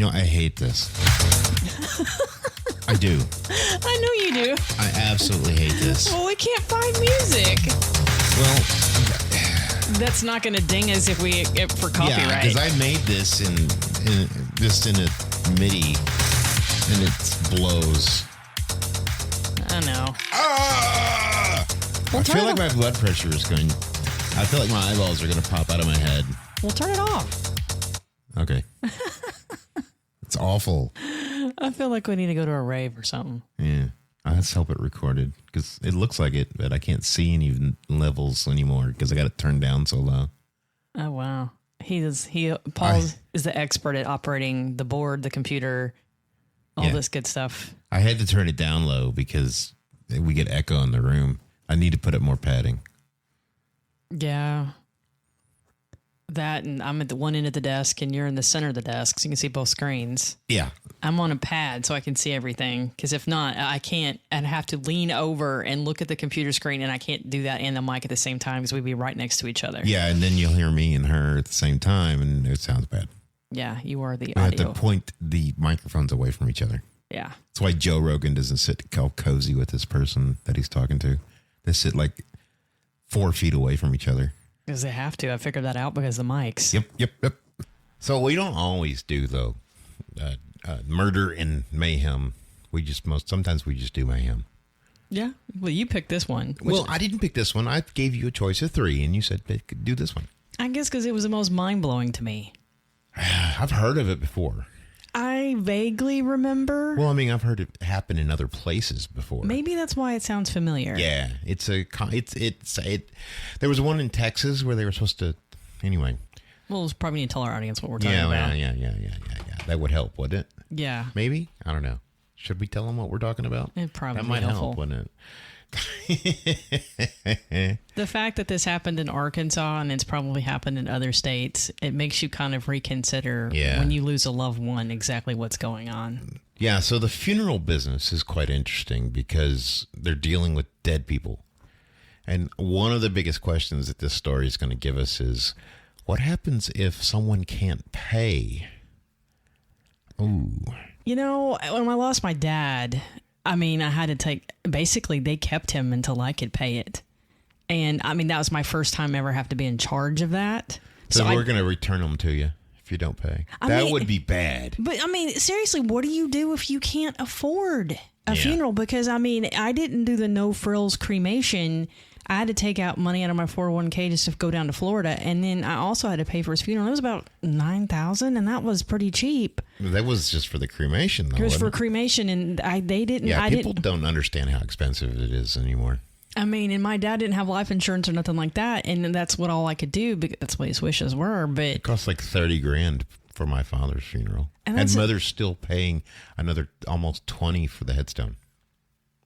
I hate this. I do. I know you do. I absolutely hate this. Well, we can't find music. Well, that's not going to ding us if for copyright. Yeah, because I made this in a MIDI, and it blows. I know. I feel like my blood pressure is going. I feel like my eyeballs are going to pop out of my head. Well, turn it off. Okay. It's awful. I feel like we need to go to a rave or something. Yeah. Let's help it recorded because it looks like it, but I can't see any levels anymore because I got it turned down so low. Oh, wow. Paul is the expert at operating the board, the computer, all this good stuff. I had to turn it down low because we get echo in the room. I need to put up more padding. Yeah. That, and I'm at the one end of the desk and you're in the center of the desk so you can see both screens. Yeah. I'm on a pad so I can see everything because if not, I can't. I'd have to lean over and look at the computer screen and I can't do that and the mic at the same time because we'd be right next to each other. Yeah, and then you'll hear me and her at the same time and it sounds bad. Yeah, you are the I audio. have to point the microphones away from each other. Yeah. That's why Joe Rogan doesn't sit all cozy with this person that he's talking to. They sit like 4 feet away from each other. Because they have to. I figured that out because of the mics. Yep. So we don't always do, though, murder and mayhem. Sometimes we just do mayhem. Yeah. Well, you picked this one. Well, I didn't pick this one. I gave you a choice of 3, and you said do this one. I guess because it was the most mind-blowing to me. I've heard of it before. I vaguely remember. Well, I mean, I've heard it happen in other places before. Maybe that's why it sounds familiar. Yeah, there was one in Texas where they were supposed to. Anyway. Well, we'll probably need to tell our audience what we're talking about. Yeah. That would help, wouldn't it? Yeah. Maybe? I don't know. Should we tell them what we're talking about? It probably that might helpful. help, wouldn't it? The fact that this happened in Arkansas and it's probably happened in other states, it makes you kind of reconsider when you lose a loved one exactly what's going on. Yeah, so the funeral business is quite interesting because they're dealing with dead people. And one of the biggest questions that this story is going to give us is, what happens if someone can't pay? Ooh. When I lost my dad, I had to basically they kept him until I could pay it. And that was my first time ever have to be in charge of that. So we're going to return them to you if you don't pay. That would be bad. But seriously, what do you do if you can't afford a funeral? Because I didn't do the no frills cremation. I had to take out money out of my 401k just to go down to Florida. And then I also had to pay for his funeral. It was about $9,000 and that was pretty cheap. That was just for the cremation, though. It was for cremation, and they didn't. Yeah, people don't understand how expensive it is anymore. And my dad didn't have life insurance or nothing like that, and that's what all I could do. Because that's what his wishes were. But it cost like $30,000 for my father's funeral, and mother's still paying another almost $20,000 for the headstone.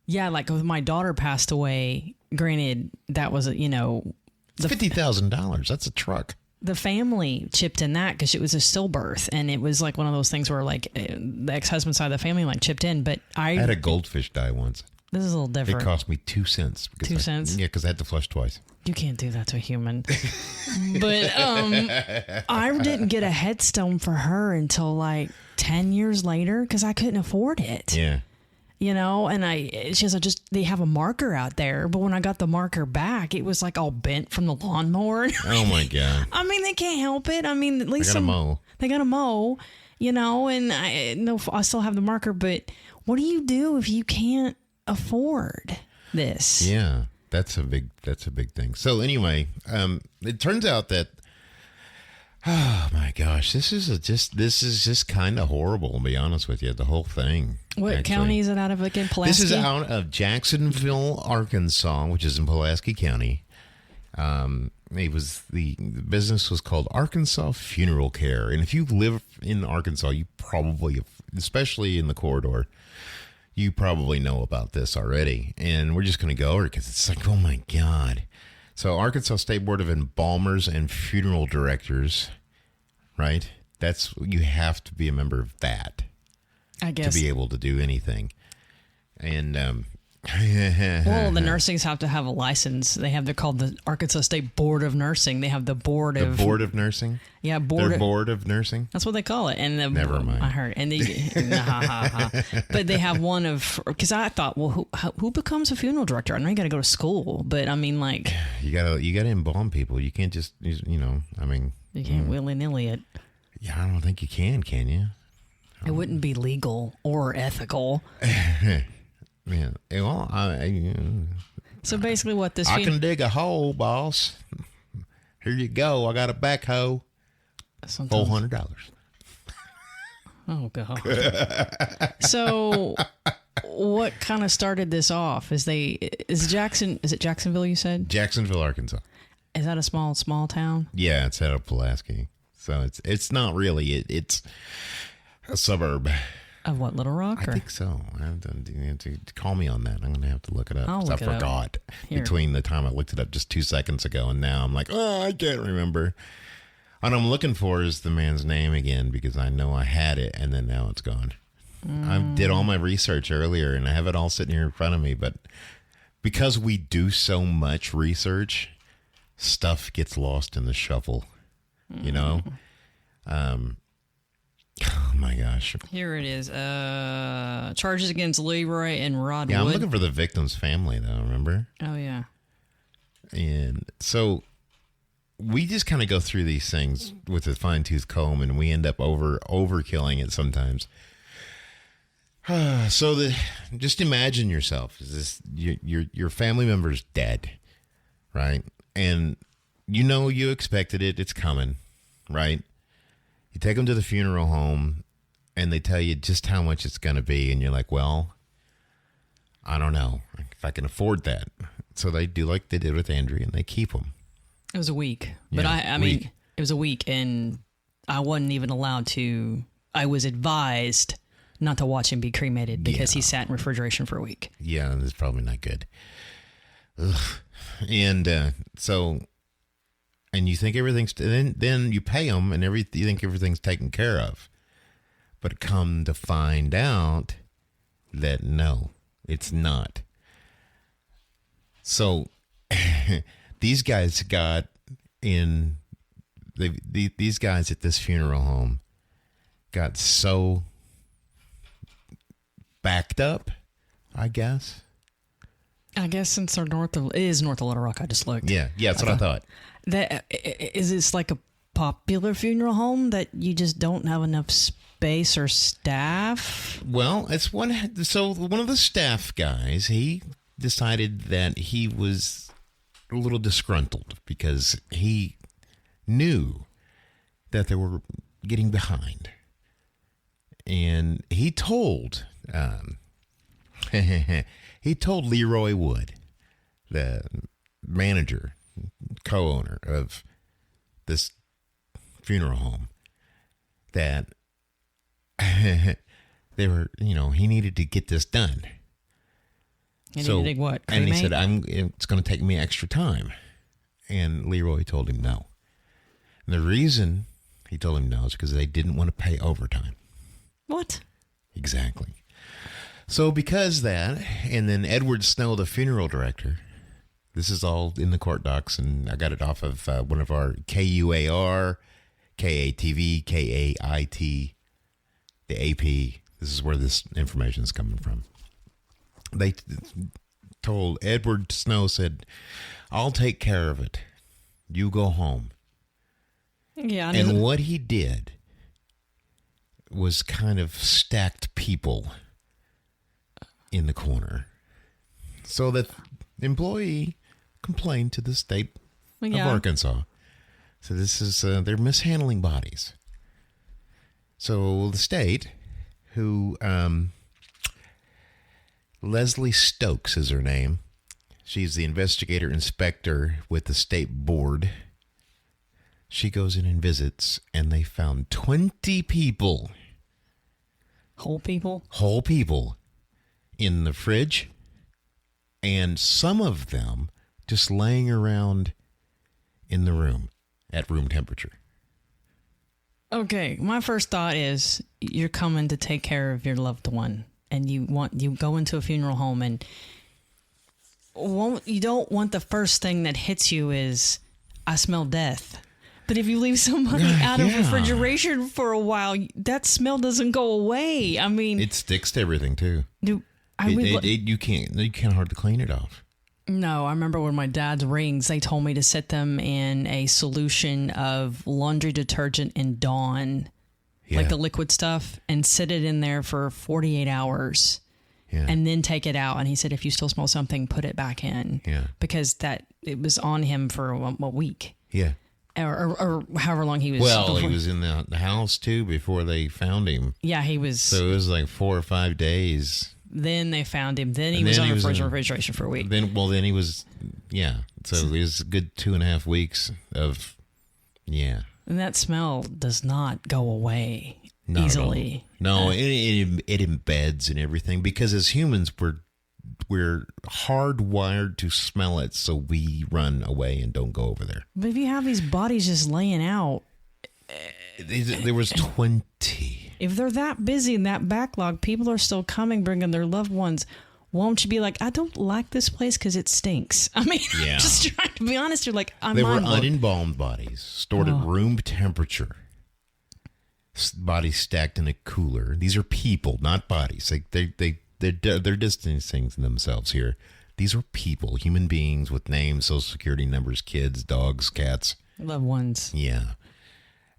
Yeah, like when my daughter passed away. Granted, that was $50,000. That's a truck. The family chipped in that because it was a stillbirth, and it was like one of those things where the ex-husband side of the family chipped in. But I had a goldfish die once. This is a little different. It cost me 2 cents. 2 cents? Yeah, because I had to flush twice. You can't do that to a human. But I didn't get a headstone for her until 10 years later because I couldn't afford it. Yeah. And she was they have a marker out there, but when I got the marker back, it was all bent from the lawnmower. Oh my God. They can't help it. At least they got to mow, and I still have the marker, but what do you do if you can't afford this? Yeah, that's a big thing. So anyway, it turns out that, oh my gosh, this is just kind of horrible, to be honest with you. The whole thing. What county is it out of again? Pulaski? This is out of Jacksonville, Arkansas, which is in Pulaski County. The business was called Arkansas Funeral Care, and if you live in Arkansas, you probably, especially in the corridor, you probably know about this already. And we're just going to go over it because it's oh my God. So Arkansas State Board of Embalmers and Funeral Directors, right? You have to be a member of that. I guess. To be able to do anything. And Well, the nursings have to have a license. They're called the Arkansas State Board of Nursing. They have the board of nursing. Yeah, board of nursing. That's what they call it. And never mind. I heard. And but they have one of, because I thought, well, who becomes a funeral director? I know you got to go to school, but I mean, like, you gotta embalm people. You can't just, I mean, you can't willy nilly it. Yeah, I don't think you can you? It wouldn't be legal or ethical. Yeah. Well, so basically, what this? I can dig a hole, boss. Here you go. I got a backhoe. $400. Oh God. So, what kind of started this off? Is it Jacksonville? You said Jacksonville, Arkansas. Is that a small town? Yeah, it's out of Pulaski. So it's not really. It's a suburb. Of what, Little Rock? I think so. I have to call me on that. I'm going to have to look it up. I'll look it forgot between the time I looked it up just 2 seconds ago and now I'm like, oh, I can't remember. What I'm looking for is the man's name again because I know I had it and then now it's gone. I did all my research earlier and I have it all sitting here in front of me, but because we do so much research, stuff gets lost in the shuffle, you know? Oh my gosh. Here it is. Charges against Leroy and Rod Wood. Yeah, I'm looking for the victim's family though, remember? Oh yeah. And so we just kind of go through these things with a fine-tooth comb and we end up overkilling it sometimes. So just imagine yourself as your family member's dead, right? And you expected it, it's coming, right? You take them to the funeral home and they tell you just how much it's going to be. And you're like, well, I don't know if I can afford that. So they do like they did with Andrea and they keep them. It was a week. But I mean, it was a week and I wasn't even allowed to, I was advised not to watch him be cremated because he sat in refrigeration for a week. Yeah, that's probably not good. Ugh. And and you think everything's, then you pay them and you think everything's taken care of. But come to find out that no, it's not. So these guys these guys at this funeral home got so backed up, I guess. Since they're north of Little Rock, I just looked. Yeah, that's what I thought. Is this like a popular funeral home that you just don't have enough space or staff? Well, it's one of the staff guys, he decided that he was a little disgruntled because he knew that they were getting behind. And he told Leroy Wood, the manager, co-owner of this funeral home, that they were, he needed to get this done. He needed to what? And he said, it's going to take me extra time. And Leroy told him no. And the reason he told him no is because they didn't want to pay overtime. What? Exactly. So because that, and then Edward Snow, the funeral director, this is all in the court docs, and I got it off of one of our KUAR, KATV, KAIT, the AP. This is where this information is coming from. They told Edward Snow, said, I'll take care of it. You go home. Yeah. And what he did was kind of stacked people in the corner so that the employee complained to the state of Arkansas. So this is, they're mishandling bodies. So the state, who, Leslie Stokes is her name. She's the investigator inspector with the state board. She goes in and visits, and they found 20 people. Whole people? Whole people in the fridge, and some of them just laying around in the room at room temperature. Okay, my first thought is you're coming to take care of your loved one, and you go into a funeral home and you don't want the first thing that hits you is, I smell death. But if you leave somebody out of refrigeration for a while, that smell doesn't go away. I mean, it sticks to everything too. You can't hardly clean it off. No, I remember when my dad's rings, they told me to set them in a solution of laundry detergent and Dawn, like the liquid stuff, and set it in there for 48 hours. Yeah. And then take it out. And he said, if you still smell something, put it back in. Yeah. Because it was on him for a week. Yeah. Or however long he was. Well, he was in the house too before they found him. Yeah, he was. So it was like 4 or 5 days. Then they found him. Then he was on refrigeration for a week. Then he was, So it was a good 2.5 weeks of, And that smell does not go away. Not easily. No, it embeds in everything because as humans we're hardwired to smell it, so we run away and don't go over there. But if you have these bodies just laying out, there was 20. If they're that busy in that backlog, people are still coming, bringing their loved ones. Won't you be like, I don't like this place because it stinks? I mean, just trying to be honest. You're like, they were unembalmed bodies stored at room temperature. Bodies stacked in a cooler. These are people, not bodies. They're distancing themselves here. These are people, human beings with names, social security numbers, kids, dogs, cats, loved ones. Yeah,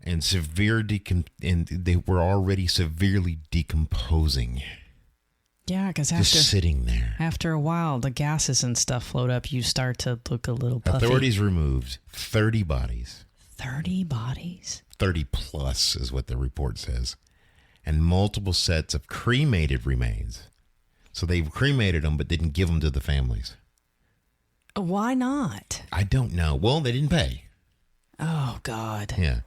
and and they were already severely decomposing. Yeah, because just sitting there. After a while, the gases and stuff float up. You start to look a little puffy. Authorities removed 30 bodies. 30 bodies. 30 plus is what the report says. And multiple sets of cremated remains. So they cremated them but didn't give them to the families. Why not? I don't know. Well, they didn't pay. Oh, God. Yeah.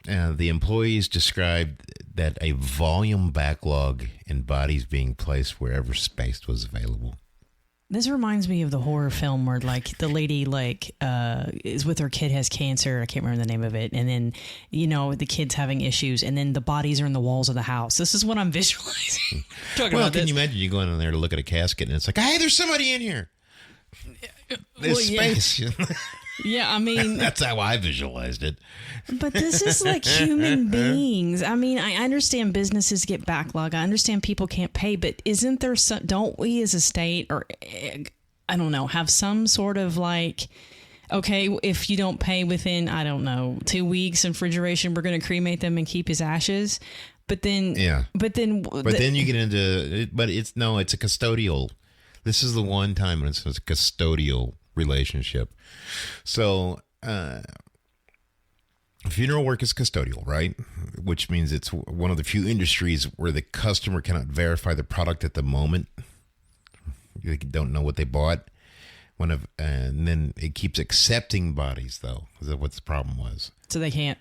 The employees described that a volume backlog in bodies being placed wherever space was available. This reminds me of the horror film where, like, the lady, like, is with her kid, has cancer. I can't remember the name of it. And then, the kid's having issues. And then the bodies are in the walls of the house. This is what I'm visualizing. Can you imagine you going in there to look at a casket and it's like, hey, there's somebody in here. There's space. Yeah, I mean... That's how I visualized it. But this is like human beings. I mean, I understand businesses get backlog. I understand people can't pay. But isn't there some... Don't we as a state, or I don't know, have some sort of like... Okay, if you don't pay within, 2 weeks in refrigeration, we're going to cremate them and keep his ashes. But then... Yeah. But then you get into... But it's a custodial... This is the one time when it's a custodial relationship. So, funeral work is custodial, right? Which means it's one of the few industries where the customer cannot verify the product at the moment. They don't know what they bought. And then it keeps accepting bodies, though. Is that what the problem was? So they can't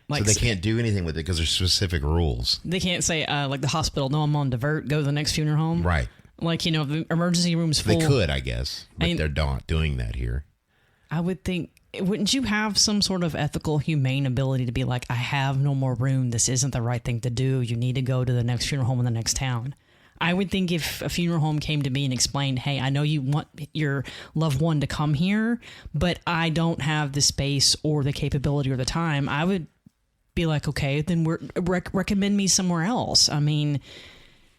do anything with it because there's specific rules. They can't say like the hospital, no, I'm on divert, go to the next funeral home. Right. Like, the emergency room's full. They could, I guess, but they're not doing that here. I would think, wouldn't you have some sort of ethical, humane ability to be like, I have no more room. This isn't the right thing to do. You need to go to the next funeral home in the next town. I would think if a funeral home came to me and explained, hey, I know you want your loved one to come here, but I don't have the space or the capability or the time, I would be like, okay, then recommend me somewhere else. I mean,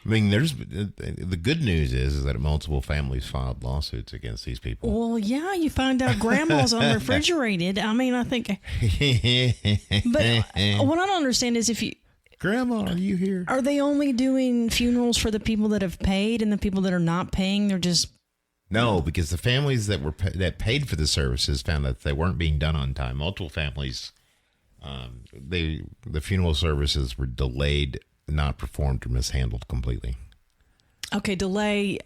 there's the good news is that multiple families filed lawsuits against these people. Well, yeah, you find out grandma's unrefrigerated. I mean, I think. But what I don't understand is Grandma, are you here? Are they only doing funerals for the people that have paid, and the people that are not paying, they're just... No, because the families that paid for the services found that they weren't being done on time. Multiple families, the funeral services were delayed, not performed, or mishandled completely. Okay, delay,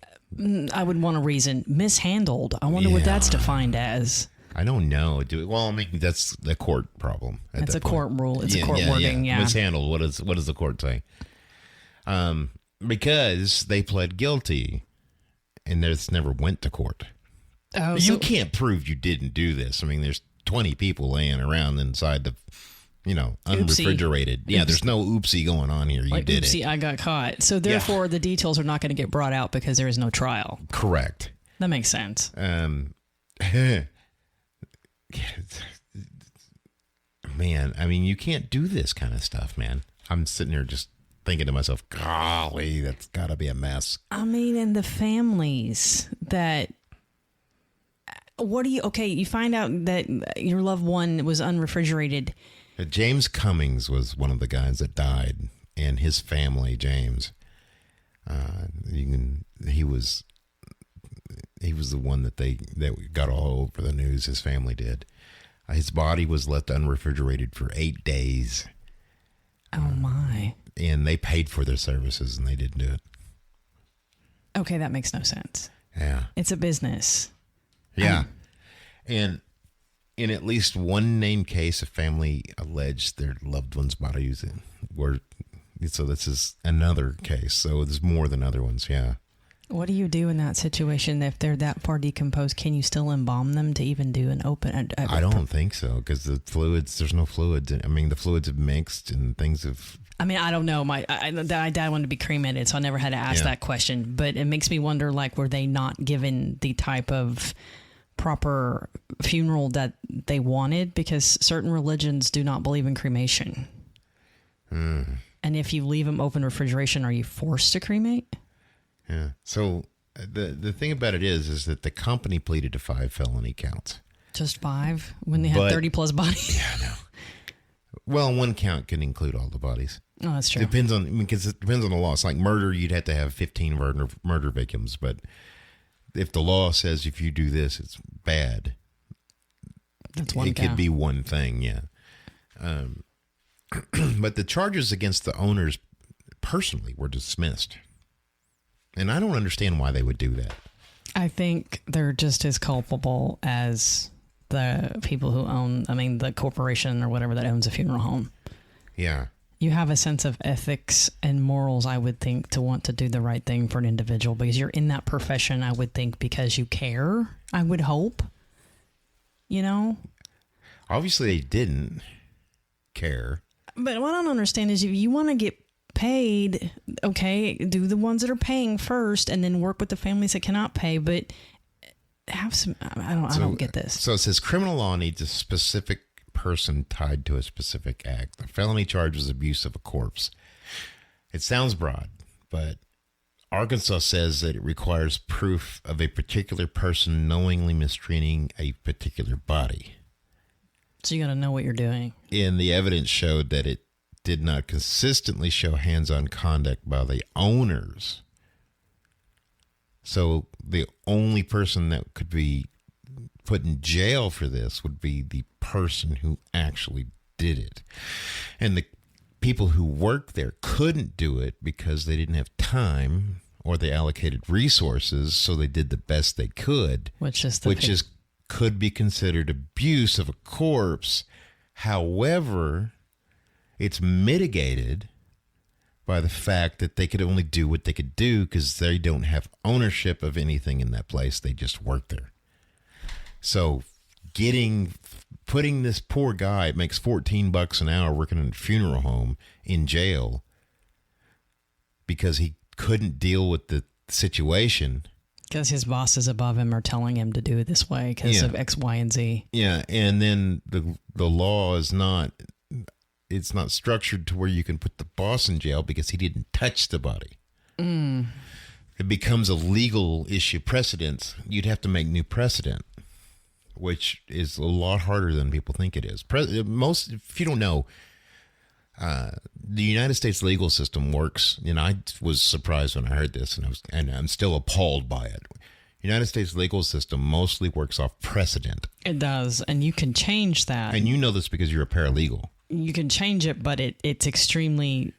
I would want a reason. Mishandled, I wonder what that's defined as. I don't know. That's the court problem. It's a court rule. It's a court wording, yeah. Mishandled, what does the court say? Because they pled guilty, and this never went to court. Oh, you can't prove you didn't do this. I mean, there's 20 people laying around inside the... unrefrigerated. Yeah, there's no oopsie going on here. You did it. I got caught. So therefore, the details are not going to get brought out because there is no trial. Correct. That makes sense. Man, I mean, you can't do this kind of stuff, man. I'm sitting here just thinking to myself, golly, that's got to be a mess. I mean, and the families that, you find out that your loved one was unrefrigerated. James Cummings was one of the guys that died, and his family, James, he was the one that got all over the news. His family did. His body was left unrefrigerated for 8 days. Oh, my. And they paid for their services, and they didn't do it. Okay, that makes no sense. Yeah. It's a business. Yeah. And in at least one named case, a family alleged their loved one's bodies were... So this is another case. So there's more than other ones, yeah. What do you do in that situation if they're that far decomposed? Can you still embalm them to even do an open? I don't think so, because there's no fluids. I mean, the fluids have mixed and things have... I mean, I don't know. My dad wanted to be cremated, so I never had to ask that question. But it makes me wonder, like, were they not given the type of proper funeral that they wanted? Because certain religions do not believe in cremation. And if you leave them open refrigeration, are you forced to cremate? Yeah. So the thing about it is that the company pleaded to 5 felony counts. Just 5 when they had 30 plus bodies. Yeah, no. Well, one count can include all the bodies. Oh, that's true. Because it depends on the law. It's like murder; you'd have to have 15 murder victims. But if the law says if you do this, it's bad. That's one. It could be one thing, yeah. But the charges against the owners personally were dismissed. And I don't understand why they would do that. I think they're just as culpable as the people who own, the corporation or whatever that owns a funeral home. Yeah. You have a sense of ethics and morals, I would think, to want to do the right thing for an individual because you're in that profession, I would think, because you care, I would hope. You know? Obviously, they didn't care. But what I don't understand is if you want to get paid, okay, do the ones that are paying first and then work with the families that cannot pay, but have some, I don't get this. So it says criminal law needs a specific person tied to a specific act. The felony charge is abuse of a corpse. It sounds broad, but Arkansas says that it requires proof of a particular person knowingly mistreating a particular body. So you got to know what you're doing. And the evidence showed that it did not consistently show hands-on conduct by the owners. So the only person that could be put in jail for this would be the person who actually did it. And the people who worked there couldn't do it because they didn't have time or they allocated resources, so they did the best they could, which could be considered abuse of a corpse. However, it's mitigated by the fact that they could only do what they could do because they don't have ownership of anything in that place. They just work there. So putting this poor guy, makes $14 an hour working in a funeral home, in jail because he couldn't deal with the situation. Because his bosses above him are telling him to do it this way because of X, Y, and Z. Yeah, and then the law is not... It's not structured to where you can put the boss in jail because he didn't touch the body. It becomes a legal issue precedent. You'd have to make new precedent, which is a lot harder than people think it is. If you don't know, the United States legal system works, and I was surprised when I heard this, and I'm still appalled by it. United States legal system mostly works off precedent. It does, and you can change that. And you know this because you're a paralegal. You can change it, but it's extremely...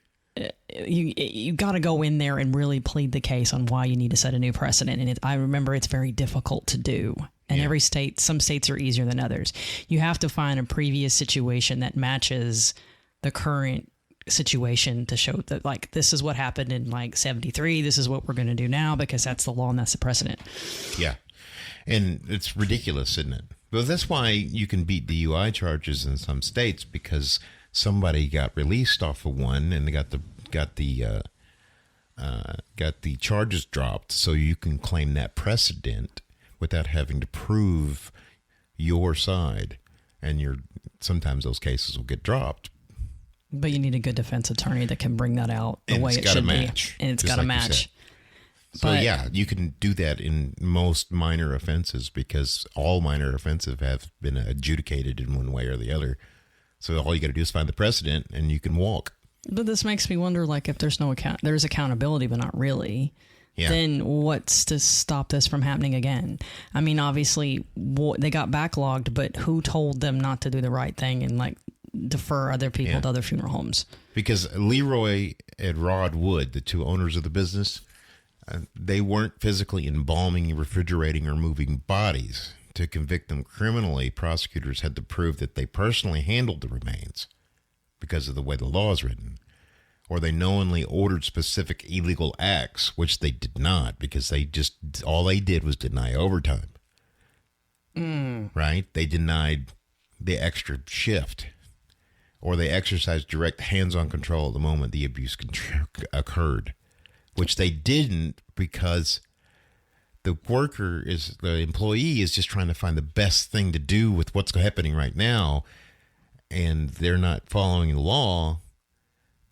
You got to go in there and really plead the case on why you need to set a new precedent. And I remember it's very difficult to do. And every state, some states are easier than others. You have to find a previous situation that matches the current situation to show that, like, this is what happened in like 73. This is what we're going to do now because that's the law and that's the precedent. Yeah. And it's ridiculous, isn't it? But that's why you can beat DUI charges in some states, because somebody got released off of one and they got the charges dropped, so you can claim that precedent without having to prove your side. And sometimes those cases will get dropped. But you need a good defense attorney that can bring that out the way it should be. And it's got to match. So, yeah, you can do that in most minor offenses because all minor offenses have been adjudicated in one way or the other. So all you got to do is find the precedent and you can walk. But this makes me wonder, like, if there's there's accountability, but not really. Yeah. Then what's to stop this from happening again? I mean, obviously they got backlogged, but who told them not to do the right thing and like defer other people to other funeral homes? Because Leroy and Rod Wood, the two owners of the business, they weren't physically embalming, refrigerating, or moving bodies. To convict them criminally, prosecutors had to prove that they personally handled the remains because of the way the law is written, or they knowingly ordered specific illegal acts, which they did not because all they did was deny overtime. Right? They denied the extra shift, or they exercised direct hands-on control at the moment the abuse occurred. Which they didn't because the employee is just trying to find the best thing to do with what's happening right now, and they're not following the law,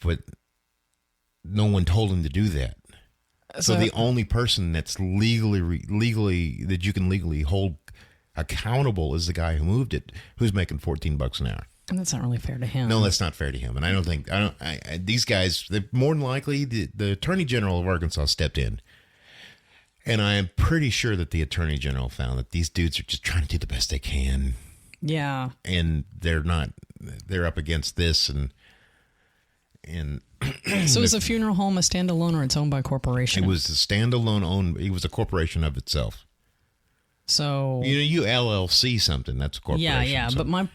but no one told him to do that. So the only person that's legally that you can legally hold accountable is the guy who moved it, who's making $14 an hour. And that's not really fair to him. No, that's not fair to him. And I don't think these guys, more than likely, the Attorney General of Arkansas stepped in. And I am pretty sure that the Attorney General found that these dudes are just trying to do the best they can. Yeah. And they're up against this and So is a funeral home a standalone or it's owned by a corporation? It was a standalone it was a corporation of itself. So you LLC something, that's a corporation. Yeah, so. But my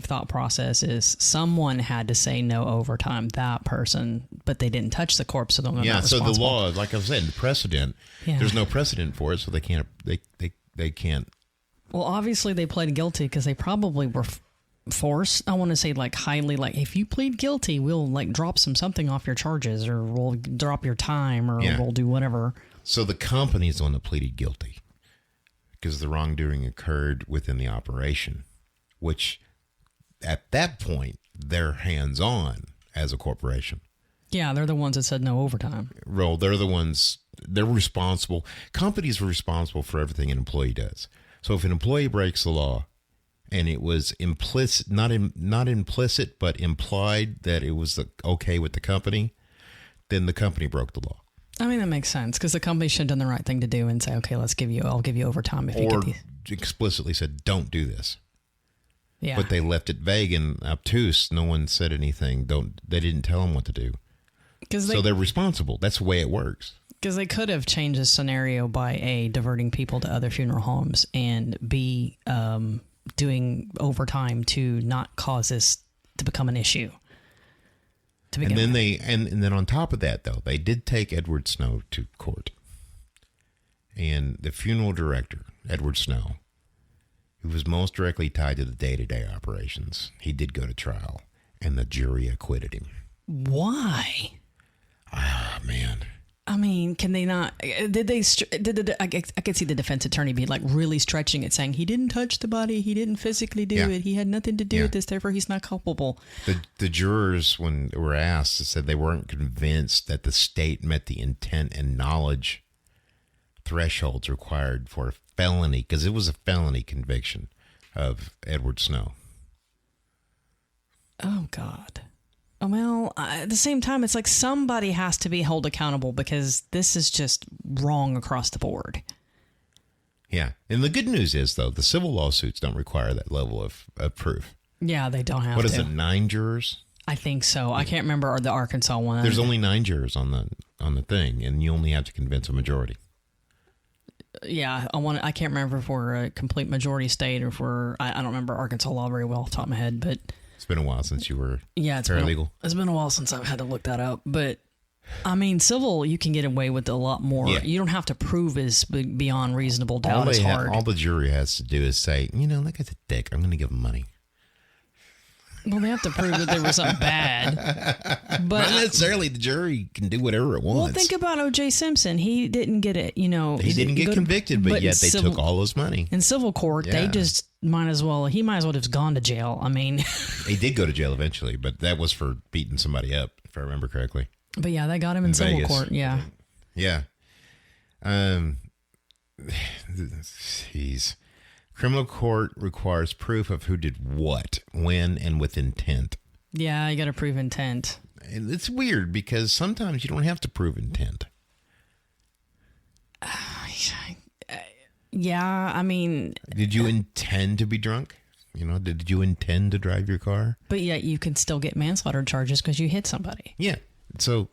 thought process is someone had to say no overtime, that person, but they didn't touch the corpse, so they're not responsible. So the law, like I said, the precedent, there's no precedent for it, so they can't. Well, obviously they pled guilty because they probably were forced. I want to say like highly, like if you plead guilty, we'll like drop something off your charges, or we'll drop your time, or we'll do whatever. So the company's the one that pleaded guilty because the wrongdoing occurred within the operation, which at that point, they're hands-on as a corporation. Yeah, they're the ones that said no overtime. They're the ones, they're responsible. Companies are responsible for everything an employee does. So if an employee breaks the law and it was implicit, not implicit, but implied that it was okay with the company, then the company broke the law. I mean, that makes sense because the company should have done the right thing to do and say, okay, I'll give you overtime if you get these. Or explicitly said, don't do this. Yeah. But they left it vague and obtuse. No one said anything. They didn't tell them what to do. So they're responsible. That's the way it works. Because they could have changed the scenario by A, diverting people to other funeral homes, and B, doing overtime to not cause this to become an issue. And then on top of that, though, they did take Edward Snow to court. And the funeral director, Edward Snow, who was most directly tied to the day-to-day operations, he did go to trial, and the jury acquitted him. Why? Ah, man. I mean, can they not? I could see the defense attorney be like really stretching it, saying he didn't touch the body, he didn't physically do it, he had nothing to do with this, therefore he's not culpable. The jurors, when they were asked, said they weren't convinced that the state met the intent and knowledge thresholds required for a felony, because it was a felony conviction of Edward Snow. Oh, God. Well, at the same time, it's like somebody has to be held accountable because this is just wrong across the board. Yeah. And the good news is, though, the civil lawsuits don't require that level of proof. Yeah, they don't have to. What is it, 9 jurors? I think so. I can't remember the Arkansas one. There's only 9 jurors on the thing, and you only have to convince a majority. Yeah, I can't remember if we're a complete majority state or if I don't remember Arkansas law very well off the top of my head, but it's been a while since you were paralegal. It's been a while since I've had to look that up, but I mean, civil, you can get away with a lot more. Yeah. You don't have to prove is beyond reasonable doubt. It's hard. All the jury has to do is say, that guy's a dick. I'm going to give him money. Well, they have to prove that there was something bad. But not necessarily. The jury can do whatever it wants. Well, think about O.J. Simpson. He didn't get it, He didn't get convicted, but yet they took all his money. In civil court, they just might as well have just gone to jail. I mean. He did go to jail eventually, but that was for beating somebody up, if I remember correctly. But yeah, they got him in civil court. Yeah. Yeah. Criminal court requires proof of who did what, when, and with intent. Yeah, you got to prove intent. And it's weird because sometimes you don't have to prove intent. Yeah, I mean... Did you intend to be drunk? Did you intend to drive your car? But yet you can still get manslaughter charges because you hit somebody. Yeah. So,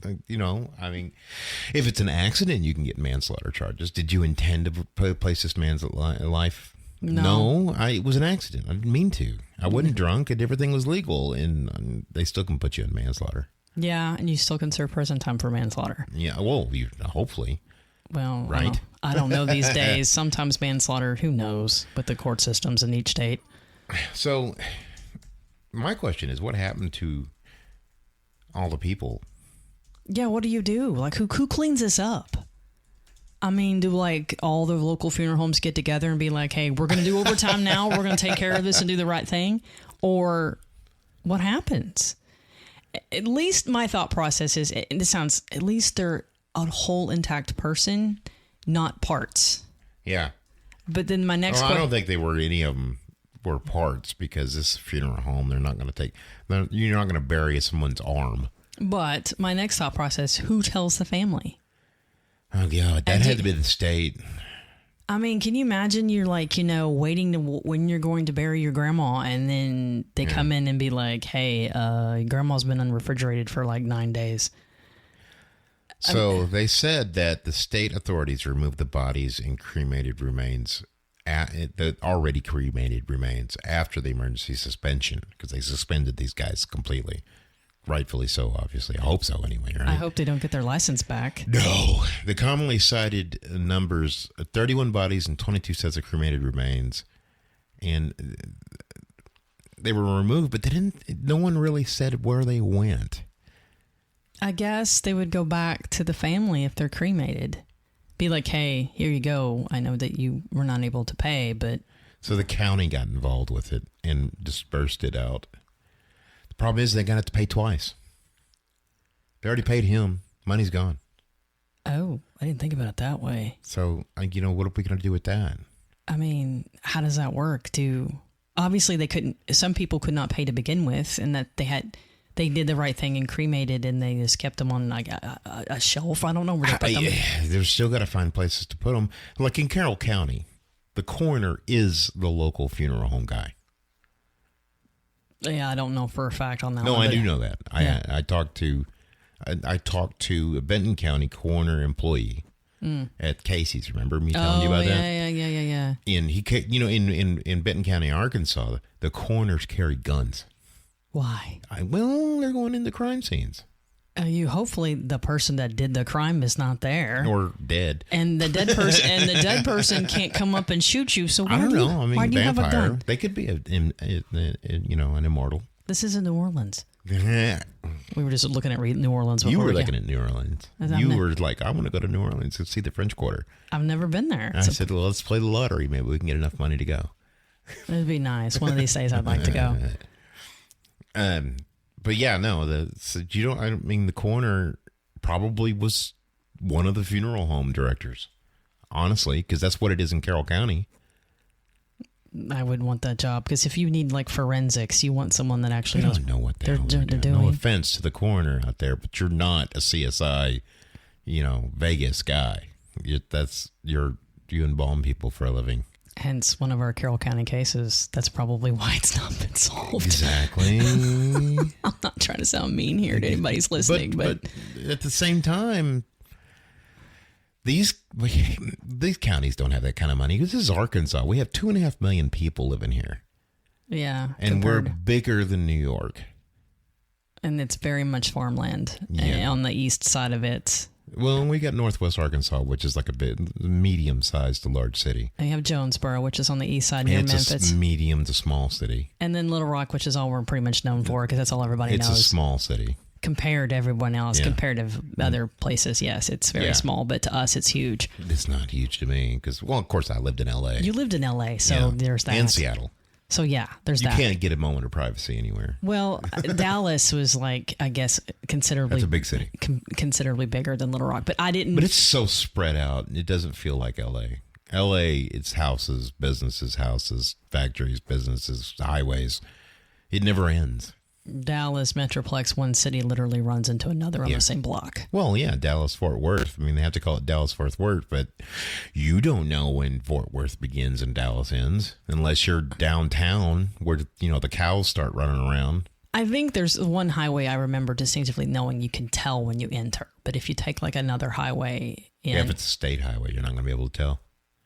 if it's an accident, you can get manslaughter charges. Did you intend to place this man's life? No, it was an accident. I didn't mean to. I wasn't drunk, and everything was legal, and they still can put you in manslaughter. Yeah, and you still can serve prison time for manslaughter. Yeah, well, hopefully. Well, right? I don't know these days. Sometimes manslaughter, who knows, with the court systems in each state. So, my question is, what happened to all the people? Yeah, what do you do? Like, who cleans this up? I mean, do all the local funeral homes get together and be like, hey, we're going to do overtime now. We're going to take care of this and do the right thing? Or what happens? At least my thought process is, and this sounds, at least they're a whole intact person, not parts. Yeah. But then my next question. I don't think any of them were parts, because this funeral home, you're not going to bury someone's arm. But my next thought process, who tells the family? Oh, God, that had to be the state. I mean, can you imagine you're waiting when you're going to bury your grandma, and then they come in and be like, hey, grandma's been unrefrigerated for 9 days. So they said that the state authorities removed the bodies and cremated remains, the already cremated remains, after the emergency suspension, because they suspended these guys completely. Rightfully so, obviously. I hope so anyway, right? I hope they don't get their license back. No. The commonly cited numbers, 31 bodies and 22 sets of cremated remains. And they were removed, but no one really said where they went. I guess they would go back to the family if they're cremated. Be like, hey, here you go. I know that you were not able to pay, but... So the county got involved with it and dispersed it out. Problem is, they're going to have to pay twice. They already paid him. Money's gone. Oh, I didn't think about it that way. So, what are we going to do with that? I mean, how does that work? Obviously, some people could not pay to begin with, and that they did the right thing and cremated, and they just kept them on a shelf. I don't know where they put them. They're still got to find places to put them. Like in Carroll County, the coroner is the local funeral home guy. Yeah, I don't know for a fact on that. No, one, I do know that. Yeah. I talked to a Benton County coroner employee at Casey's. Remember me telling you about that? Yeah. And he, in Benton County, Arkansas, the coroners carry guns. Why? They're going into crime scenes. Hopefully the person that did the crime is not there or dead, and the dead person can't come up and shoot you. So I don't know. I mean, why do you have a gun? They could be an immortal. This is in New Orleans. Yeah. We were just looking at New Orleans. You were looking at New Orleans. You were like, I want to go to New Orleans and see the French Quarter. I've never been there. I said, well, let's play the lottery. Maybe we can get enough money to go. It'd be nice. One of these days, I'd like to go. But yeah, no. The coroner probably was one of the funeral home directors, honestly, because that's what it is in Carroll County. I would want that job, because if you need forensics, you want someone that actually knows what they're doing. No offense to the coroner out there, but you're not a CSI, Vegas guy. You embalm people for a living. Hence, one of our Carroll County cases. That's probably why it's not been solved. Exactly. I'm not trying to sound mean here to anybody's listening, but at the same time, these counties don't have that kind of money. This is Arkansas. We have 2.5 million people living here. Yeah. And we're bigger than New York. And it's very much farmland on the east side of it. Well, we got Northwest Arkansas, which is like a bit medium-sized to large city. And you have Jonesboro, which is on the east side near Memphis. It's a medium to small city. And then Little Rock, which is all we're pretty much known for because that's all everybody knows. It's a small city. Compared to everyone else, compared to other places, yes, it's very small. But to us, it's huge. It's not huge to me because, well, of course, I lived in L.A. You lived in L.A., so there's that. And Seattle. So, there's that. You can't get a moment of privacy anywhere. Well, Dallas was like, I guess, considerably... That's a big city. Considerably bigger than Little Rock. But I didn't... But it's so spread out. It doesn't feel like L.A. L.A., it's houses, businesses, factories, businesses, highways. It never ends. Dallas Metroplex, one city literally runs into another on the same block. Well, Dallas Fort Worth. I mean, they have to call it Dallas Fort Worth, but you don't know when Fort Worth begins and Dallas ends unless you're downtown where, the cows start running around. I think there's one highway I remember distinctively knowing you can tell when you enter. But if you take like another highway if it's a state highway, you're not going to be able to tell.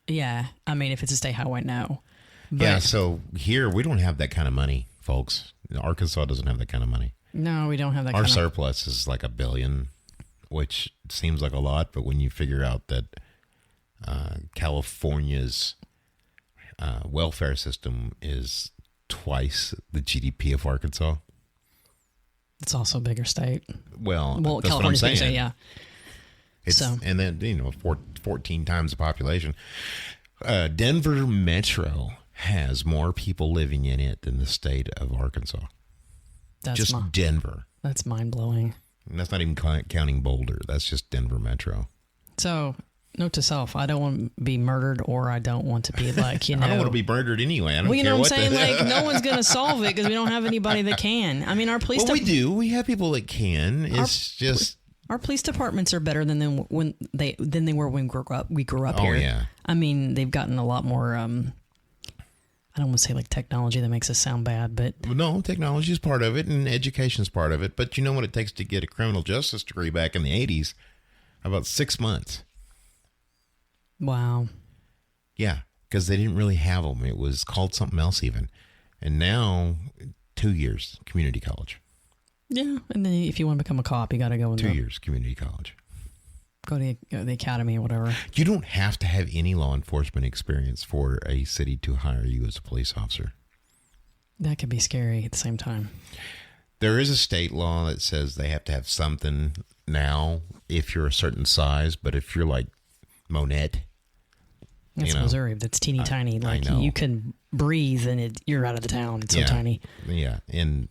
Yeah. I mean, if it's a state highway, no. But, so here we don't have that kind of money, folks. Arkansas doesn't have that kind of money. No, we don't have that Our surplus is like $1 billion, which seems like a lot, but when you figure out that California's welfare system is twice the GDP of Arkansas. It's also a bigger state. Well, that's California's what I'm bigger saying. State, yeah. And then, 14 times the population. Denver Metro has more people living in it than the state of Arkansas. Denver. That's mind-blowing. And that's not even counting Boulder. That's just Denver Metro. So, note to self, I don't want to be murdered or I don't want to be like, I don't want to be murdered anyway. I don't care know what I'm saying? Like, no one's going to solve it because we don't have anybody that can. I mean, our police... Well, we do. We have people that can. It's just... Our police departments are better than they were when we grew up here. Oh, yeah. I mean, they've gotten a lot more... I don't want to say like technology that makes us sound bad, but... No, technology is part of it and education is part of it. But you know what it takes to get a criminal justice degree back in the 80s? About 6 months. Wow. Yeah, because they didn't really have them. It was called something else even. And now, 2 years, community college. Yeah, and then if you want to become a cop, you got to go in 2 years, community college. Go to the academy or whatever. You don't have to have any law enforcement experience for a city to hire you as a police officer. That could be scary at the same time. There is a state law that says they have to have something now if you're a certain size, but if you're like Monette... That's Missouri. That's teeny tiny. Like you can breathe and you're out of the town. It's so tiny. Yeah. In,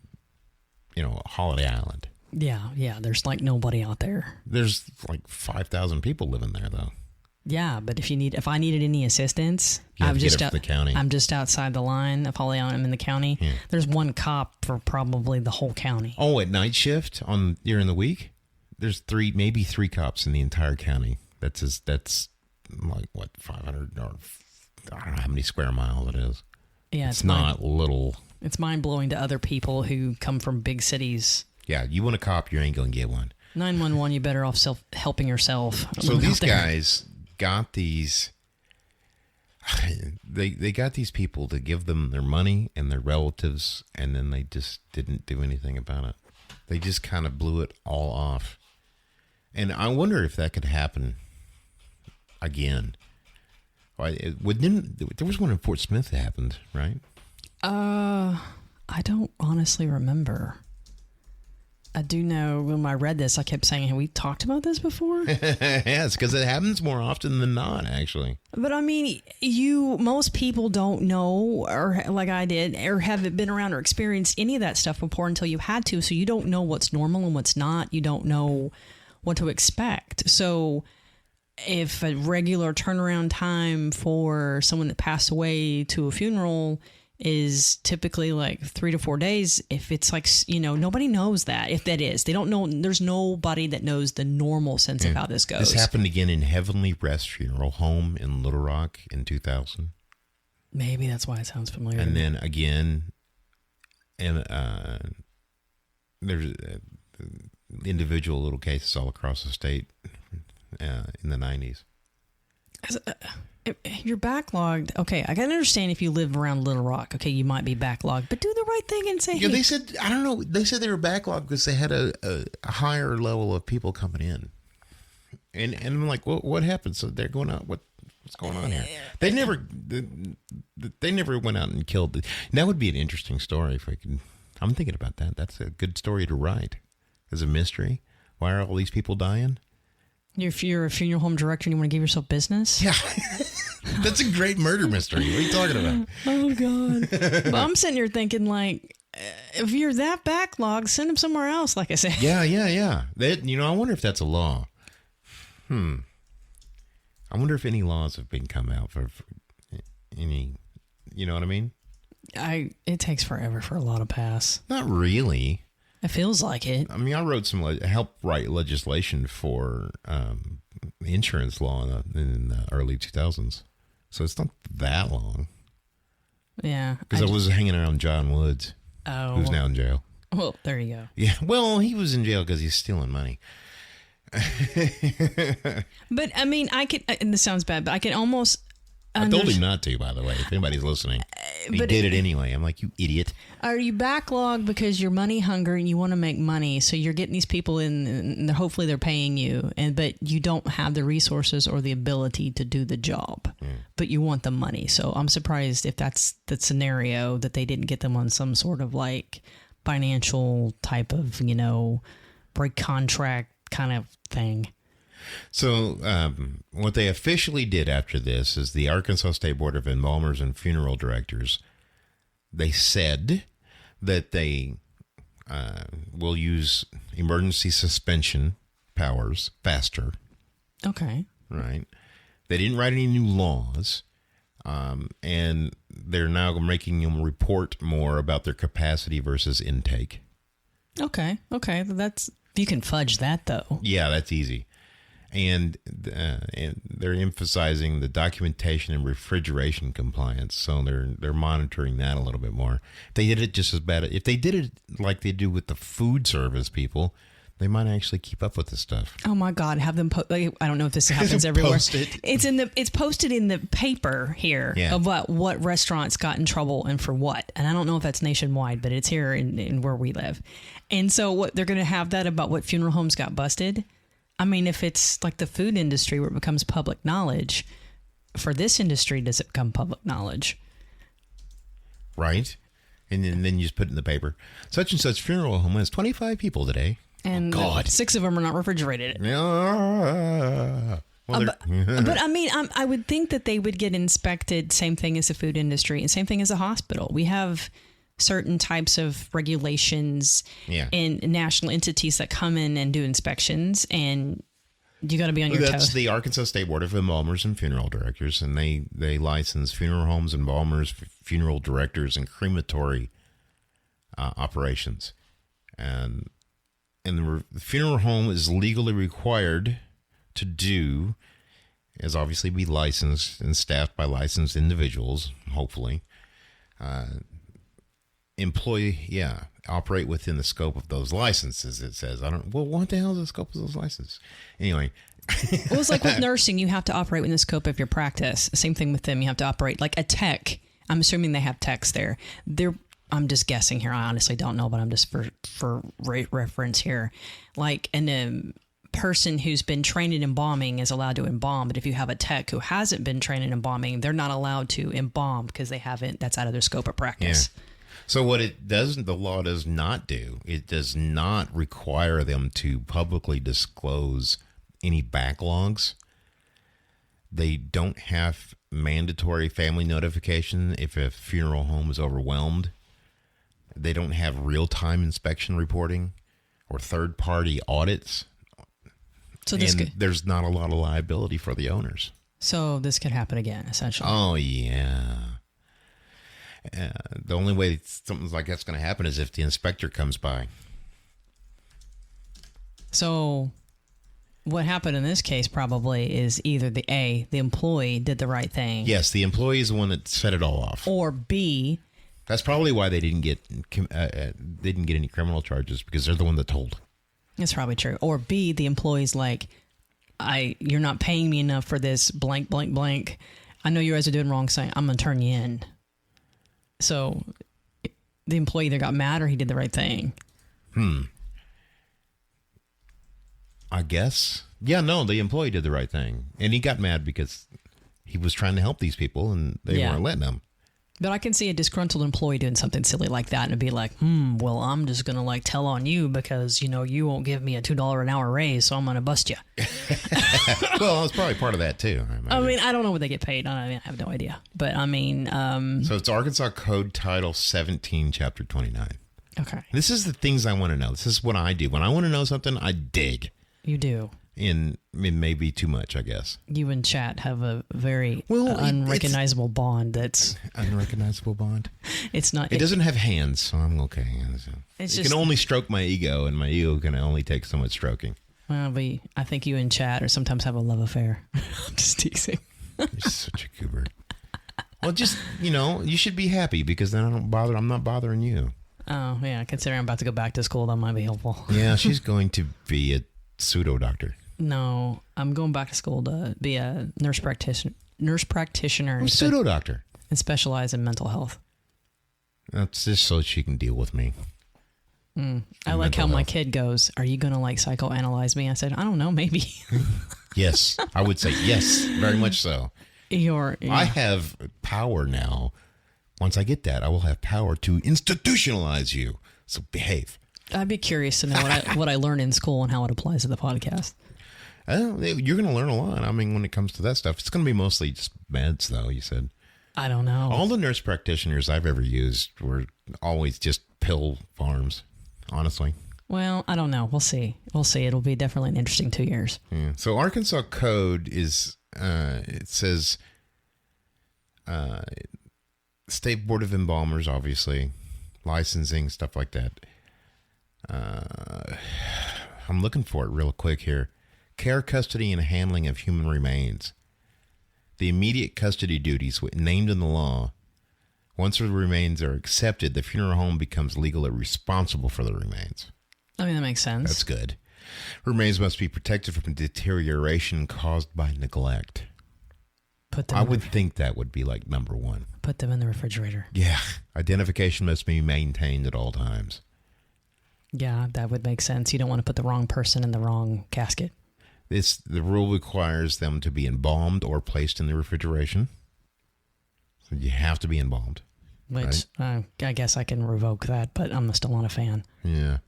Holiday Island. Yeah. There's like nobody out there. There's like 5,000 people living there though. Yeah, but if I needed any assistance, I'm just out the county. I'm just outside the line of Holiday Island. I'm in the county. Yeah. There's one cop for probably the whole county. Oh, at night shift during the week, there's maybe three cops in the entire county. That's like what 500 or I don't know how many square miles it is. Yeah, it's not little. It's mind blowing to other people who come from big cities. Yeah, you want a cop, you ain't gonna get one. 911, you better off helping yourself. So these guys got these. They got these people to give them their money and their relatives, and then they just didn't do anything about it. They just kind of blew it all off. And I wonder if that could happen again. There was one in Fort Smith that happened, right? I don't honestly remember. I do know when I read this, I kept saying, have we talked about this before? Yes, because it happens more often than not, actually. But I mean, most people don't know, or like I did, or haven't been around or experienced any of that stuff before until you had to. So you don't know what's normal and what's not. You don't know what to expect. So if a regular turnaround time for someone that passed away to a funeral is typically like 3 to 4 days, if it's like, nobody knows that. If that is, they don't know. There's nobody that knows the normal sense of how this goes. This happened again in Heavenly Rest Funeral Home in Little Rock in 2000. Maybe that's why it sounds familiar. And then again, and there's individual little cases all across the state in the 90s. You're backlogged. Okay, I can understand if you live around Little Rock. Okay, you might be backlogged, but do the right thing and say, yeah, hey. They said, I don't know, they said they were backlogged because they had a higher level of people coming in. And I'm like, well, what happened? So they're going out. What's going on here? They never went out and killed. That would be an interesting story if I could. I'm thinking about that. That's a good story to write as a mystery. Why are all these people dying? If you're a funeral home director and you want to give yourself business? Yeah. That's a great murder mystery. What are you talking about? Oh, God. But I'm sitting here thinking, like, if you're that backlogged, send them somewhere else, like I said. Yeah. I wonder if that's a law. I wonder if any laws have been come out for any, you know what I mean? It takes forever for a law to pass. Not really. It feels like it. I mean, I wrote helped write legislation for insurance law in the early 2000s. So it's not that long. Yeah. Because I was hanging around John Woods, who's now in jail. Well, there you go. Yeah. Well, he was in jail because he's stealing money. But, I mean, and this sounds bad, but I can almost... I told him not to, by the way, if anybody's listening. He did it anyway. I'm like, you idiot. Are you backlogged because you're money hungry and you want to make money? So you're getting these people in, and hopefully they're paying you, but you don't have the resources or the ability to do the job, but you want the money. So I'm surprised if that's the scenario that they didn't get them on some sort of like financial type of, break contract kind of thing. So what they officially did after this is the Arkansas State Board of Embalmers and Funeral Directors, they said that they will use emergency suspension powers faster. Okay. Right. They didn't write any new laws, and they're now making them report more about their capacity versus intake. Okay. You can fudge that, though. Yeah, that's easy. And they're emphasizing the documentation and refrigeration compliance, so they're monitoring that a little bit more. If they did it just as bad. If they did it like they do with the food service people, they might actually keep up with the stuff. Oh my God! Have them. I don't know if this happens everywhere. It. It's posted in the paper here of what restaurants got in trouble and for what. And I don't know if that's nationwide, but it's here in where we live. And so what they're going to have that about what funeral homes got busted. I mean, if it's like the food industry where it becomes public knowledge, for this industry, does it become public knowledge? Right. And then you just put it in the paper. Such and such funeral home has 25 people today. And 6 of them are not refrigerated. Well, but I mean, I would think that they would get inspected, same thing as the food industry and same thing as a hospital. We have certain types of regulations and national entities that come in and do inspections, and you got to be on your toes. That's the Arkansas State Board of Embalmers and Funeral Directors, and they license funeral homes, embalmers, funeral directors, and crematory operations. And the funeral home is legally required to do is obviously be licensed and staffed by licensed individuals, hopefully. Operate within the scope of those licenses, it says. What the hell is the scope of those licenses? Anyway. Well, it's like with nursing, you have to operate within the scope of your practice. Same thing with them. You have to operate like a tech. I'm assuming they have techs there. I'm just guessing here. I honestly don't know, but I'm just for reference here. Like a person who's been trained in embalming is allowed to embalm, but if you have a tech who hasn't been trained in embalming, they're not allowed to embalm because they haven't. That's out of their scope of practice. Yeah. So what the law does not do, it does not require them to publicly disclose any backlogs. They don't have mandatory family notification if a funeral home is overwhelmed. They don't have real-time inspection reporting or third-party audits. So there's not a lot of liability for the owners. So this could happen again, essentially. Oh, yeah. The only way something like that's going to happen is if the inspector comes by. So what happened in this case probably is either the employee did the right thing. Yes, the employee is the one that set it all off. Or B. That's probably why they didn't get any criminal charges, because they're the one that told. That's probably true. Or B, the employee's like, you're not paying me enough for this blank, blank, blank. I know you guys are doing wrong, so I'm going to turn you in. So the employee either got mad or he did the right thing. I guess. Yeah, no, the employee did the right thing. And he got mad because he was trying to help these people and they weren't letting him. But I can see a disgruntled employee doing something silly like that and be like, well, I'm just going to like tell on you because, you won't give me a $2 an hour raise, so I'm going to bust you. Well, it's probably part of that too. I mean, I don't know what they get paid. I have no idea. But I mean... So it's Arkansas Code Title 17, Chapter 29. Okay. This is the things I want to know. This is what I do. When I want to know something, I dig. You do. And it may be too much, I guess. You and Chat have a very unrecognizable bond that's... Unrecognizable bond? It's not... It doesn't have hands, so I'm okay. It can only stroke my ego, and my ego can only take so much stroking. Well, I think you and Chat or sometimes have a love affair. I'm just teasing. You're such a goober. Well, just, you should be happy because then I'm not bothering you. Oh, yeah. Considering I'm about to go back to school, that might be helpful. Yeah, she's going to be a pseudo doctor. No, I'm going back to school to be a nurse practitioner. I'm a pseudo doctor. And specialize in mental health. That's just so she can deal with me. I like how my kid goes, are you going to like psychoanalyze me? I said, I don't know, maybe. Yes, I would say yes, very much so. I have power now. Once I get that, I will have power to institutionalize you. So behave. I'd be curious to know what I learned in school and how it applies to the podcast. You're going to learn a lot. I mean, when it comes to that stuff, it's going to be mostly just meds, though, you said. I don't know. All the nurse practitioners I've ever used were always just pill farms, honestly. Well, I don't know. We'll see. It'll be definitely an interesting 2 years. Yeah. So Arkansas Code is, it says, State Board of Embalmers, obviously, licensing, stuff like that. I'm looking for it real quick here. Care, custody, and handling of human remains. The immediate custody duties named in the law. Once the remains are accepted, the funeral home becomes legally responsible for the remains. I mean, that makes sense. That's good. Remains must be protected from deterioration caused by neglect. I would think that would be like number one. Put them in the refrigerator. Yeah. Identification must be maintained at all times. Yeah, that would make sense. You don't want to put the wrong person in the wrong casket. The rule requires them to be embalmed or placed in the refrigeration. So you have to be embalmed. Which, right? I guess I can revoke that, but I'm still not a fan. Yeah.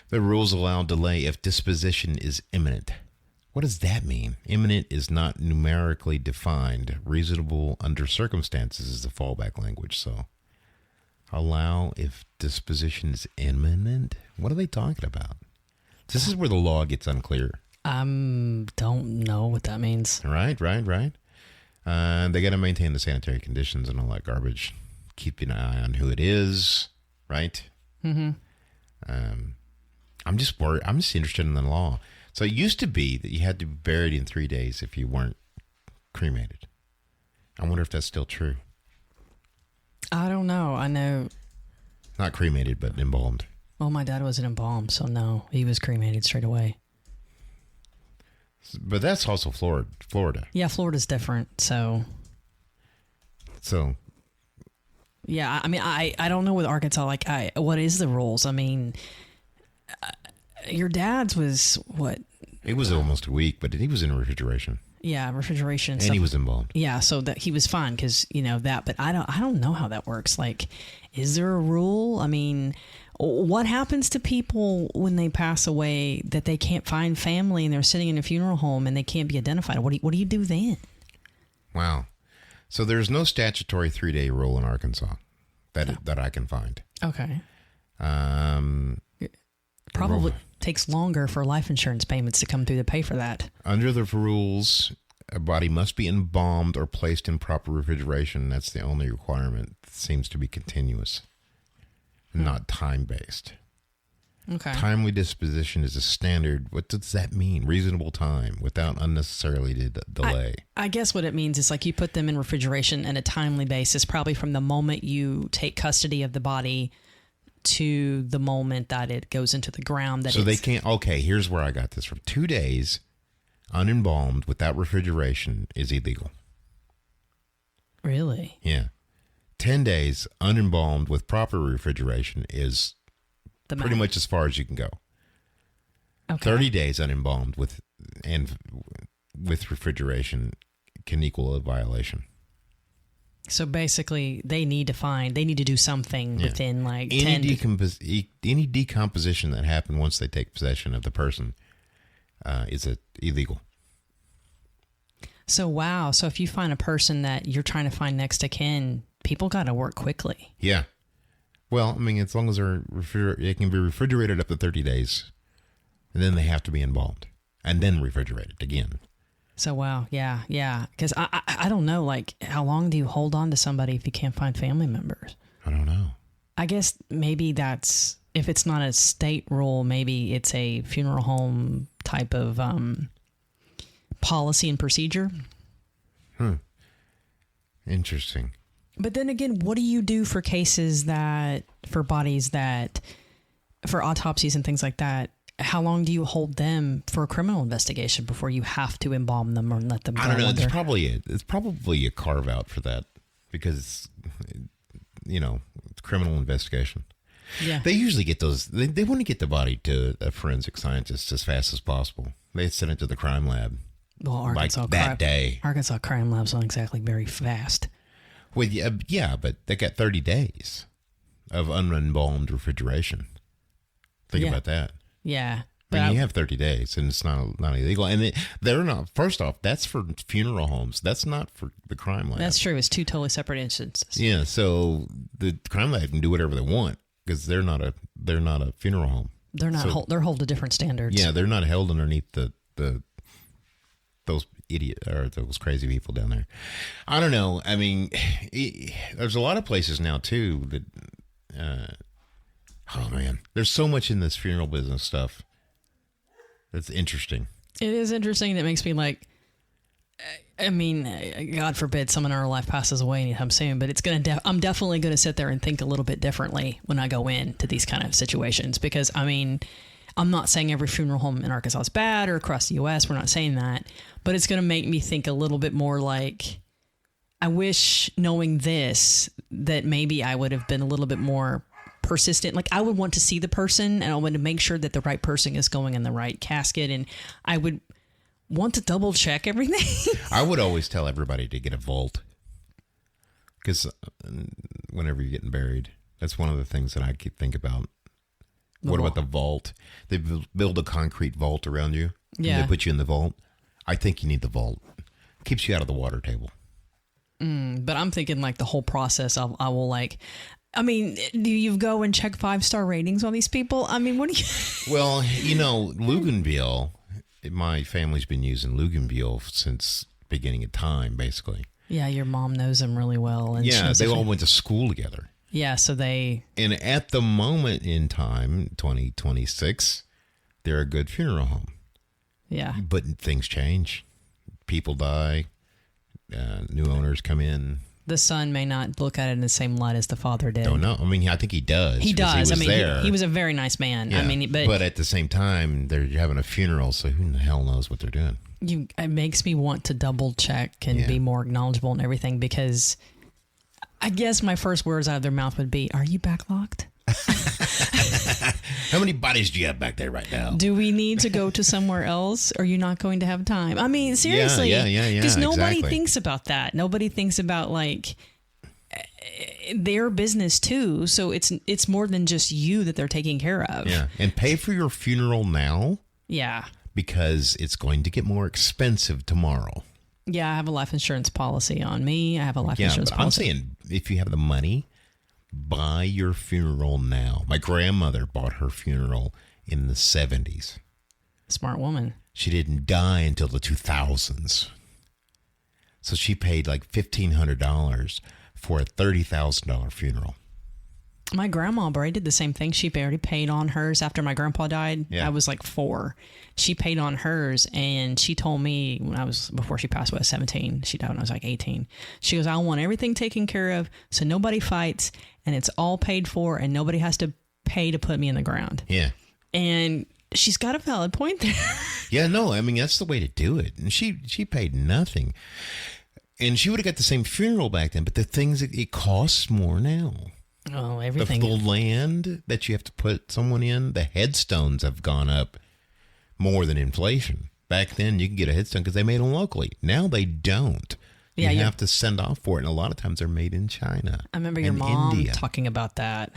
The rules allow delay if disposition is imminent. What does that mean? Imminent is not numerically defined. Reasonable under circumstances is the fallback language. So allow if disposition is imminent? What are they talking about? This is where the law gets unclear. Don't know what that means. Right. They got to maintain the sanitary conditions and all that garbage. Keep an eye on who it is, right? Mm-hmm. I'm just worried. I'm just interested in the law. So it used to be that you had to be buried in 3 days if you weren't cremated. I wonder if that's still true. I don't know. I know. Not cremated, but embalmed. Well, my dad wasn't embalmed, so no, he was cremated straight away. But that's also Florida. Yeah, Florida's different, so. Yeah, I mean, I don't know with Arkansas, like, what is the rules? I mean, your dad's was what? It was almost a week, but he was in refrigeration. Yeah, refrigeration. And he was embalmed. Yeah, so that he was fine because, that, but I don't know how that works. Like, is there a rule? I mean, what happens to people when they pass away that they can't find family and they're sitting in a funeral home and they can't be identified? What do you do then? Wow. So there's no statutory 3-day rule in Arkansas that I can find. Okay. Probably takes longer for life insurance payments to come through to pay for that. Under the rules, a body must be embalmed or placed in proper refrigeration. That's the only requirement. It seems to be continuous, not time-based. Okay. Timely disposition is a standard. What does that mean? Reasonable time without unnecessarily delay. I guess what it means is like you put them in refrigeration on a timely basis, probably from the moment you take custody of the body to the moment that it goes into the ground. So they can't, okay, here's where I got this from. 2 days unembalmed without refrigeration is illegal. Really? Yeah. 10 days unembalmed with proper refrigeration is pretty much as far as you can go. Okay. 30 days unembalmed with refrigeration can equal a violation. So basically, they need to do something within like any decomposition that happened once they take possession of the person is illegal. So wow. So if you find a person that you're trying to find next to kin, people got to work quickly. Yeah. Well, I mean, as long as they can be refrigerated up to 30 days, and then they have to be embalmed and then refrigerated again. So, wow. Yeah. Because I don't know, like, how long do you hold on to somebody if you can't find family members? I don't know. I guess maybe that's, if it's not a state rule, maybe it's a funeral home type of policy and procedure. Interesting. But then again, what do you do for cases for autopsies and things like that? How long do you hold them for a criminal investigation before you have to embalm them or let them go? I don't know. It's probably a carve out for that because, it's criminal investigation. Yeah. They usually get those. They want to get the body to a forensic scientist as fast as possible. They send it to the crime lab. Well, Arkansas day. Arkansas crime lab's not exactly very fast. Well, yeah, but they got 30 days of unembalmed refrigeration. Think about that. Yeah. But you have 30 days, and it's not illegal. And they're not. First off, that's for funeral homes. That's not for the crime lab. That's true. It's two totally separate instances. Yeah. So the crime lab can do whatever they want because they're not a funeral home. They're not. They're held to different standards. Yeah, they're not held underneath those crazy people down there. I don't know. I mean, there's a lot of places now too that. Oh man, there's so much in this funeral business stuff. That's interesting. It is interesting. That makes me like, I mean, God forbid someone in our life passes away anytime soon, but I'm definitely going to sit there and think a little bit differently when I go into these kind of situations, because I mean, I'm not saying every funeral home in Arkansas is bad or across the U.S. We're not saying that, but it's going to make me think a little bit more like, I wish knowing this, that maybe I would have been a little bit more persistent. Like I would want to see the person and I want to make sure that the right person is going in the right casket, and I would want to double check everything. I would always tell everybody to get a vault, because whenever you're getting buried, that's one of the things that I could think about. What about the vault? They build a concrete vault around you. Yeah. And they put you in the vault. I think you need the vault. Keeps you out of the water table. But I'm thinking like the whole process of, I will like, I mean, do you go and check 5-star ratings on these people? I mean, what do you... Well, Luganville, my family's been using Luganville since beginning of time, basically. Yeah, your mom knows them really well. And yeah, they all went to school together. Yeah, so they... And at the moment in time, 2026, they're a good funeral home. Yeah. But things change. People die. New owners come in. The son may not look at it in the same light as the father did. Don't know. I mean, I think he does. He does. He was a very nice man. Yeah. I mean, but at the same time, they're having a funeral, so who the hell knows what they're doing? It makes me want to double check and be more acknowledgeable and everything, because I guess my first words out of their mouth would be, "Are you backlocked? How many bodies do you have back there right now? Do we need to go to somewhere else? Are you not going to have time?" I mean, seriously. Yeah. Because nobody thinks about that. Nobody thinks about like their business too. So it's more than just you that they're taking care of. Yeah. And pay for your funeral now. Yeah. Because it's going to get more expensive tomorrow. Yeah, I have a life insurance policy on me. I have a life insurance policy. I'm saying, if you have the money, buy your funeral now. My grandmother bought her funeral in the 70s. Smart woman. She didn't die until the 2000s. So she paid like $1,500 for a $30,000 funeral. My grandma, Bray, did the same thing. She already paid on hers after my grandpa died. Yeah. I was like 4. She paid on hers, and she told me before she passed away, I was 17. She died when I was like 18. She goes, "I want everything taken care of so nobody fights, and it's all paid for, and nobody has to pay to put me in the ground." Yeah. And she's got a valid point there. Yeah, no, I mean, that's the way to do it. And she paid nothing. And she would have got the same funeral back then, but the things, it costs more now. Oh, everything. The land that you have to put someone in, the headstones have gone up. more than inflation. Back then, you could get a headstone because they made them locally. Now they don't. You have to send off for it, and a lot of times they're made in China. I remember your mom talking about that,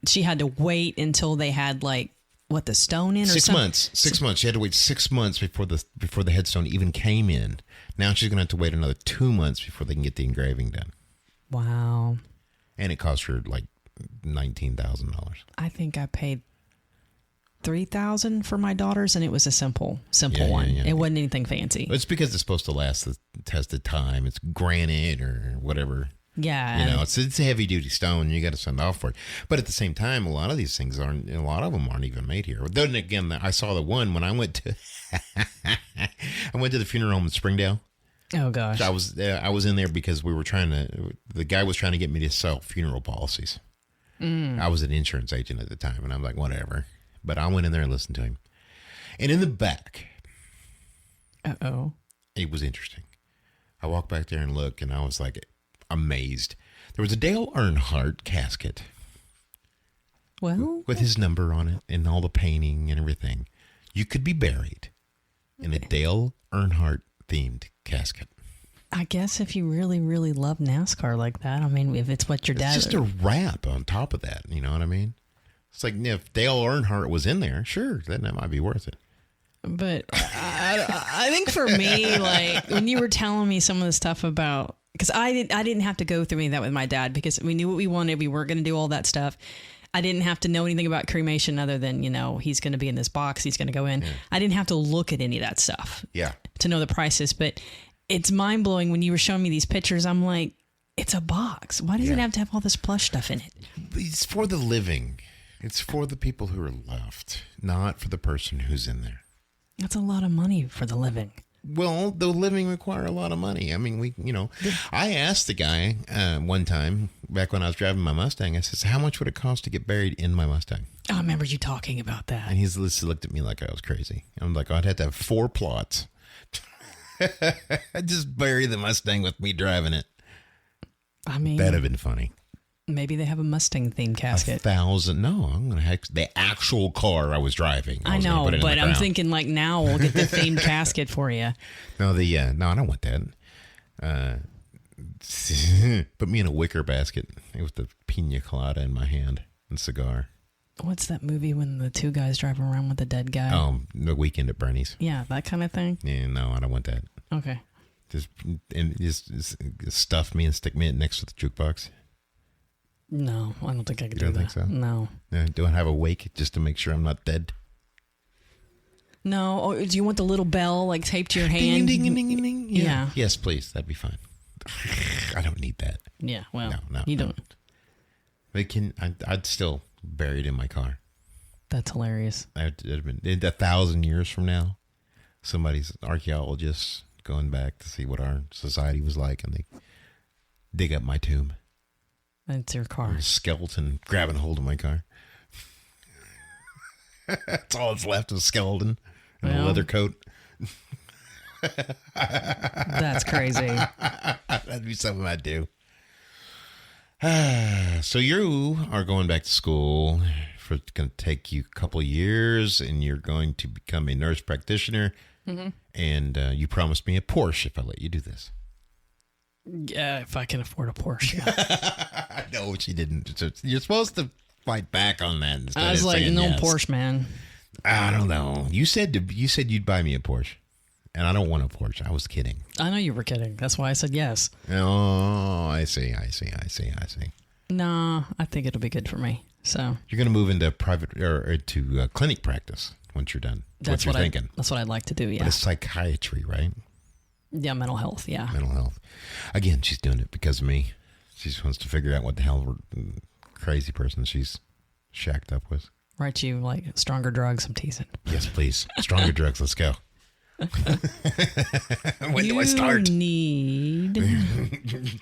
she had to wait until they had the stone in or 6 something? months. 6 months. She had to wait 6 months before the headstone even came in. Now she's going to have to wait another 2 months before they can get the engraving done. Wow. And it cost her $19,000. I think I paid $3,000 for my daughter's, and it was a simple one. It wasn't anything fancy. It's because it's supposed to last the test of time. It's granite or whatever. Yeah, it's a heavy duty stone. You got to send off for it. But at the same time, a lot of these things aren't. A lot of them aren't even made here. Then again, I saw the one when I went to. I went to the funeral home in Springdale. Oh gosh, I was in there because the guy was trying to get me to sell funeral policies. I was an insurance agent at the time, and I'm like, whatever. But I went in there and listened to him. And in the back, it was interesting. I walked back there and looked, and I was amazed. There was a Dale Earnhardt casket. Well, with his number on it and all the painting and everything. You could be buried in a Dale Earnhardt themed casket. I guess if you really, really love NASCAR like that, I mean, if it's what your dad... It's just a wrap on top of that, you know what I mean? It's like, if Dale Earnhardt was in there, sure, then that might be worth it. But I think for me, when you were telling me some of the stuff about... Because I didn't have to go through any of that with my dad because we knew what we wanted. We weren't going to do all that stuff. I didn't have to know anything about cremation other than, he's going to be in this box. He's going to go in. Yeah. I didn't have to look at any of that stuff to know the prices. But it's mind-blowing when you were showing me these pictures. I'm like, it's a box. Why does it have to have all this plush stuff in it? It's for the living. It's for the people who are left, not for the person who's in there. That's a lot of money for the living. Well, the living require a lot of money. I mean, I asked the guy one time back when I was driving my Mustang, I said, how much would it cost to get buried in my Mustang? I remember you talking about that. And he looked at me like I was crazy. I'm like, I'd have to have 4 plots. I'd just bury the Mustang with me driving it. I mean, that'd have been funny. Maybe they have a Mustang themed casket. 1,000. No, I'm going to have the actual car I was driving. I know, but I'm thinking now we'll get the themed casket for you. No, no, I don't want that. Put me in a wicker basket with the pina colada in my hand and cigar. What's that movie when the 2 guys drive around with the dead guy? Oh, The Weekend at Bernie's. Yeah, that kind of thing. Yeah, no, I don't want that. Okay. Just stuff me and stick me next to the jukebox. No, I don't think I could do that. You don't think so? No. Do I have a wake just to make sure I'm not dead? No. Or do you want the little bell taped to your hand? Ding, ding, ding, ding, ding. Yeah. Yes, please. That'd be fine. I don't need that. Yeah, well, no, you don't. But I'd still buried in my car. That's hilarious. It'd been 1,000 years from now. Somebody's archaeologist going back to see what our society was like, and they dig up my tomb. It's your car. A skeleton grabbing hold of my car. That's all that's left of a skeleton and a leather coat. That's crazy. That'd be something I'd do. So you are going back to school. It's going to take you a couple of years, and you're going to become a nurse practitioner. Mm-hmm. And you promised me a Porsche if I let you do this. Yeah, if I can afford a Porsche. No, she didn't. You're supposed to fight back on that. I was like, no yes. Porsche, man. I don't know. You said you'd buy me a Porsche, and I don't want a Porsche. I was kidding. I know you were kidding. That's why I said yes. Oh, I see. No, I think it'll be good for me. So you're going to move into private or to clinic practice once you're done. That's what you're thinking. That's what I'd like to do. Yeah, but it's psychiatry, right? Yeah, mental health. Yeah, mental health. Again, she's doing it because of me. She just wants to figure out what the hell crazy person she's shacked up with. Write you stronger drugs. I'm teasing. Yes, please. Stronger drugs. Let's go. When do I start? Need. And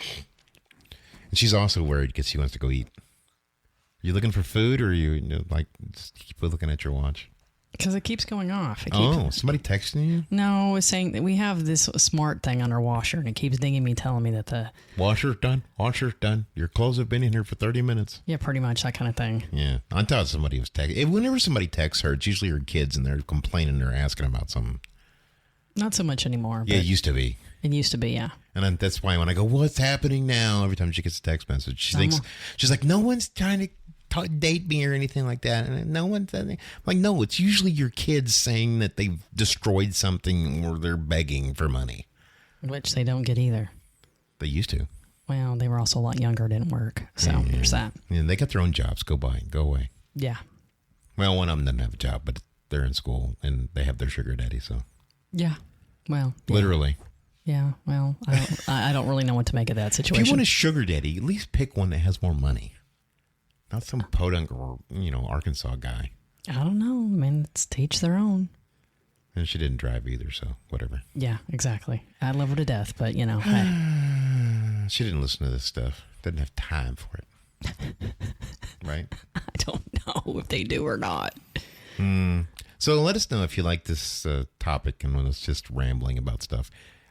she's also worried because she wants to go eat. Are you looking for food, or are you just keep looking at your watch? Because it keeps going off. Somebody texting you? No, it's saying that we have this smart thing on our washer, and it keeps dinging me, telling me that the washer's done. Washer's done. Your clothes have been in here for 30 minutes. Yeah, pretty much that kind of thing. Yeah, I thought somebody was texting. Whenever somebody texts her, it's usually her kids, and they're complaining or asking about something. Not so much anymore. Yeah, it used to be. It used to be, yeah. And that's why when I go, what's happening now? Every time she gets a text message, she's like, no one's trying to date me or anything like that. And no one's like, no, it's usually your kids saying that they've destroyed something or they're begging for money. Which they don't get either. They used to. Well, they were also a lot younger. It didn't work. So there's that. Yeah, they got their own jobs. Go away. Yeah. Well, one of them doesn't have a job, but they're in school and they have their sugar daddy. So. Yeah. Well. Yeah. Literally. Yeah. Well, I don't really know what to make of that situation. If you want a sugar daddy, at least pick one that has more money. Not some podunk or, Arkansas guy. I don't know. I mean, it's to each their own. And she didn't drive either, so whatever. Yeah, exactly. I love her to death, but, hey. She didn't listen to this stuff. Doesn't have time for it. Right? I don't know if they do or not. So let us know if you like this topic and when it's just rambling about stuff.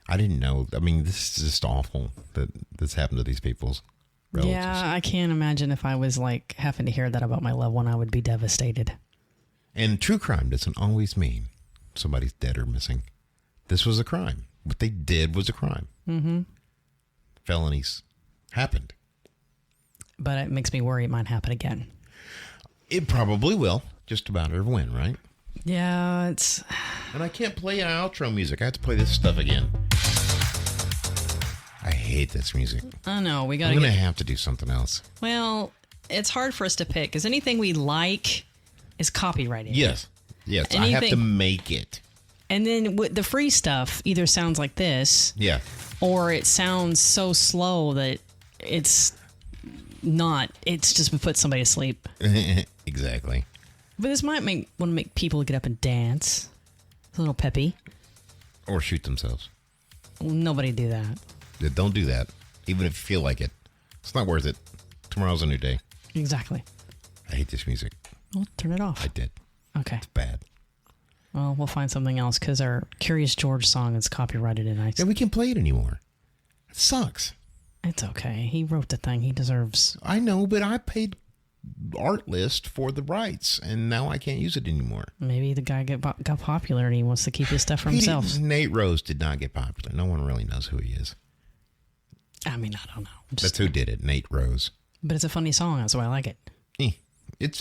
I didn't know. I mean, this is just awful that this happened to these people's relatives. Yeah, I can't imagine if I was like having to hear that about my loved one, I would be devastated. And true crime doesn't always mean somebody's dead or missing. This was a crime. What they did was a crime. Mm-hmm. Felonies happened. But it makes me worry it might happen again. It probably will. Just about every win, right? Yeah, it's... And I can't play an outro music. I have to play this stuff again. I hate this music. I know. I'm going to have to do something else. Well, it's hard for us to pick because anything we like is copyrighted. Yes. I have to make it. And then the free stuff either sounds like this. Yeah. Or it sounds so slow that it's not. It's just put somebody to sleep. Exactly. But this might want to make people get up and dance. It's a little peppy. Or shoot themselves. Well, nobody do that. Yeah, don't do that. Even if you feel like it. It's not worth it. Tomorrow's a new day. Exactly. I hate this music. Well, turn it off. I did. Okay. It's bad. Well, we'll find something else because our Curious George song is copyrighted and Yeah, we can't play it anymore. It sucks. It's okay. He wrote the thing. He deserves... I know, but I paid Artlist for the rights, and now I can't use it anymore. Maybe the guy got popular and he wants to keep his stuff for himself. Nate Rose did not get popular. No one really knows who he is. I mean, I don't know. That's who did it, Nate Rose. But it's a funny song. That's why I like it. It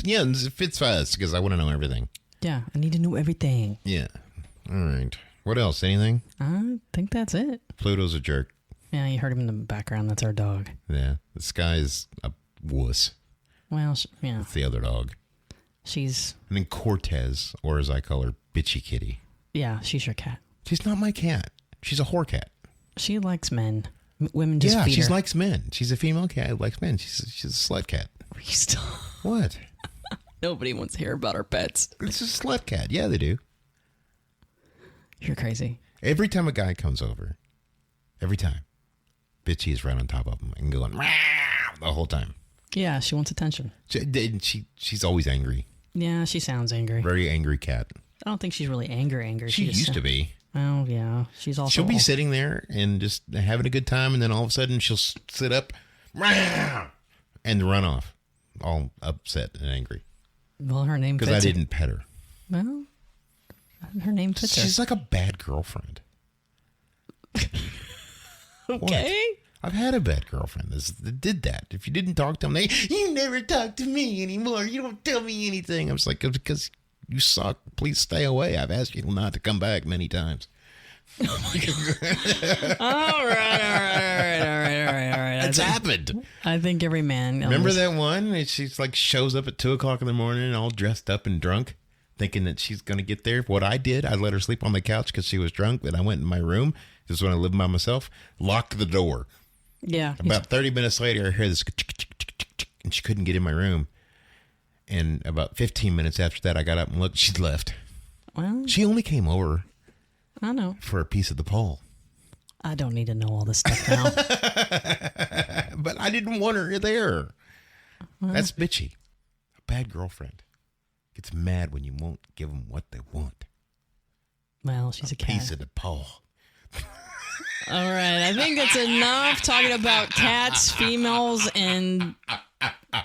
fits us because I want to know everything. Yeah, I need to know everything. Yeah. All right. What else? Anything? I think that's it. Pluto's a jerk. Yeah, you heard him in the background. That's our dog. Yeah. This guy's a wuss. Well, yeah. That's the other dog. She's... And then Cortez, or as I call her, Bitchy Kitty. Yeah, she's your cat. She's not my cat. She's a whore cat. She likes men. Women just feed her. Yeah, she likes men. She's a female cat who likes men. She's a slut cat. What? Nobody wants to hear about our pets. It's a slut cat. Yeah, they do. You're crazy. Every time a guy comes over, Bitchy is right on top of him and going the whole time. Yeah, she wants attention. She's always angry. Yeah, she sounds angry. Very angry cat. I don't think she's really angry. She used to be. Oh, yeah. She'll be sitting there and just having a good time, and then all of a sudden she'll sit up and run off, all upset and angry. Well, her name fits her. Because I didn't pet her. Well, her name fits her. She's like a bad girlfriend. Okay. What? I've had a bad girlfriend that did that. If you didn't talk to them, you never talk to me anymore. You don't tell me anything. I was like, because you suck. Please stay away. I've asked you not to come back many times. Oh my God. All right. It's happened. I think every man. Remember that one? She's like shows up at 2:00 in the morning, all dressed up and drunk, thinking that she's going to get there. What I did, I let her sleep on the couch because she was drunk. Then I went in my room. This is when I lived by myself. Locked the door. Yeah. About 30 minutes later, I heard this, and she couldn't get in my room. And about 15 minutes after that, I got up and looked. She'd left. Well, she only came over. I know. For a piece of the pole. I don't need to know all this stuff now. But I didn't want her there. Well, that's bitchy. A bad girlfriend. Gets mad when you won't give them what they want. Well, she's a cat. Piece of the paw. All right, I think that's enough talking about cats, females, and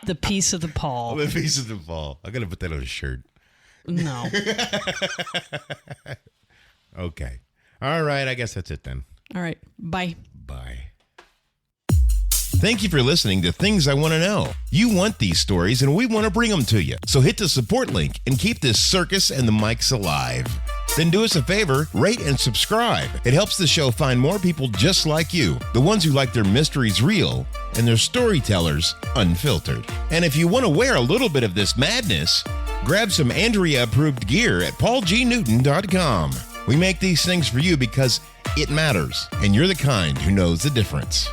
the piece of the paw. The piece of the paw. I gotta put that on a shirt. No. Okay. All right, I guess that's it then. All right, bye. Bye. Thank you for listening to Things I Want to Know. You want these stories, and we want to bring them to you. So hit the support link and keep this circus and the mics alive. Then do us a favor, rate and subscribe. It helps the show find more people just like you, the ones who like their mysteries real and their storytellers unfiltered. And if you want to wear a little bit of this madness, grab some Andrea-approved gear at paulgnewton.com. We make these things for you because it matters, and you're the kind who knows the difference.